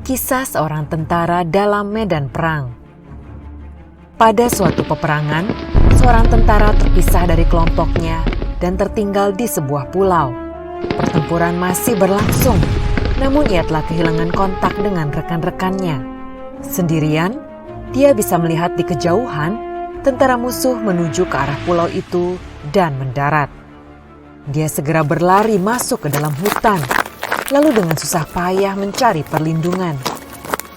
Kisah seorang tentara dalam medan perang. Pada suatu peperangan, seorang tentara terpisah dari kelompoknya dan tertinggal di sebuah pulau. Pertempuran masih berlangsung, namun ia telah kehilangan kontak dengan rekan-rekannya. Sendirian, dia bisa melihat di kejauhan tentara musuh menuju ke arah pulau itu dan mendarat. Dia segera berlari masuk ke dalam hutan, lalu dengan susah payah mencari perlindungan.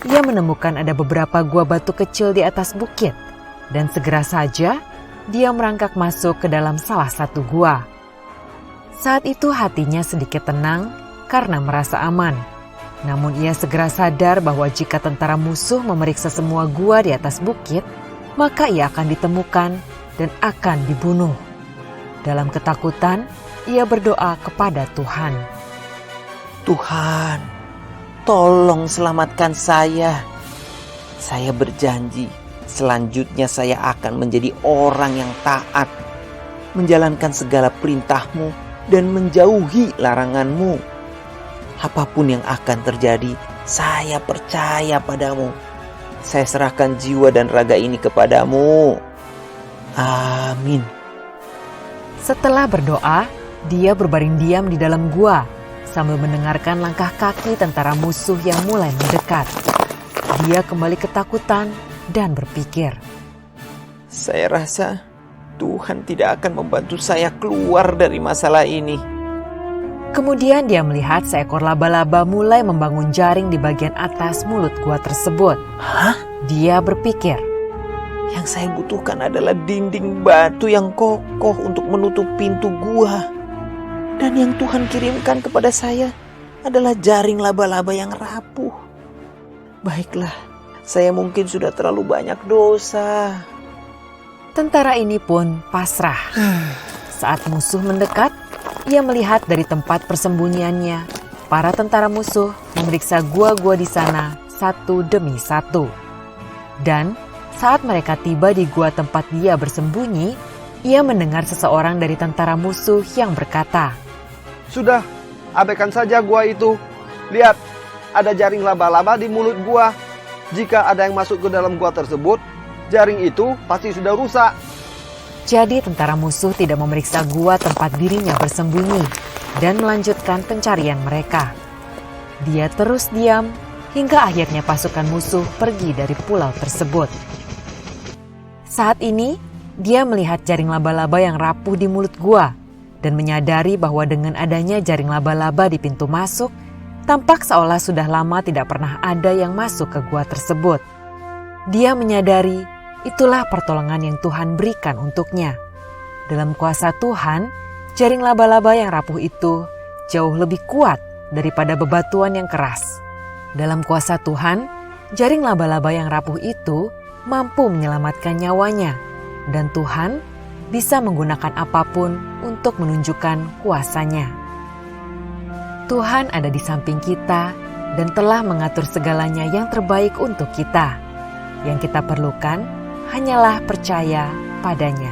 Ia menemukan ada beberapa gua batu kecil di atas bukit, dan segera saja dia merangkak masuk ke dalam salah satu gua. Saat itu hatinya sedikit tenang karena merasa aman. Namun ia segera sadar bahwa jika tentara musuh memeriksa semua gua di atas bukit, maka ia akan ditemukan dan akan dibunuh. Dalam ketakutan, ia berdoa kepada Tuhan. Tuhan, tolong selamatkan saya. Saya berjanji, selanjutnya saya akan menjadi orang yang taat, menjalankan segala perintah-Mu dan menjauhi larangan-Mu. Apapun yang akan terjadi, saya percaya padamu. Saya serahkan jiwa dan raga ini kepadamu. Amin. Setelah berdoa, dia berbaring diam di dalam gua sambil mendengarkan langkah kaki tentara musuh yang mulai mendekat. Dia kembali ketakutan dan berpikir, saya rasa Tuhan tidak akan membantu saya keluar dari masalah ini. Kemudian dia melihat seekor laba-laba mulai membangun jaring di bagian atas mulut gua tersebut. Hah? Dia berpikir, yang saya butuhkan adalah dinding batu yang kokoh untuk menutup pintu gua. Dan yang Tuhan kirimkan kepada saya adalah jaring laba-laba yang rapuh. Baiklah, saya mungkin sudah terlalu banyak dosa. Tentara ini pun pasrah. Saat musuh mendekat, ia melihat dari tempat persembunyiannya, para tentara musuh memeriksa gua-gua di sana satu demi satu. Dan saat mereka tiba di gua tempat dia bersembunyi, ia mendengar seseorang dari tentara musuh yang berkata, "Sudah, abaikan saja gua itu. Lihat, ada jaring laba-laba di mulut gua. Jika ada yang masuk ke dalam gua tersebut, jaring itu pasti sudah rusak." Jadi tentara musuh tidak memeriksa gua tempat dirinya bersembunyi dan melanjutkan pencarian mereka. Dia terus diam hingga akhirnya pasukan musuh pergi dari pulau tersebut. Saat ini, dia melihat jaring laba-laba yang rapuh di mulut gua dan menyadari bahwa dengan adanya jaring laba-laba di pintu masuk, tampak seolah sudah lama tidak pernah ada yang masuk ke gua tersebut. Dia menyadari itulah pertolongan yang Tuhan berikan untuknya. Dalam kuasa Tuhan, jaring laba-laba yang rapuh itu jauh lebih kuat daripada bebatuan yang keras. Dalam kuasa Tuhan, jaring laba-laba yang rapuh itu mampu menyelamatkan nyawanya, dan Tuhan bisa menggunakan apapun untuk menunjukkan kuasanya. Tuhan ada di samping kita dan telah mengatur segalanya yang terbaik untuk kita. Yang kita perlukan hanyalah percaya padanya.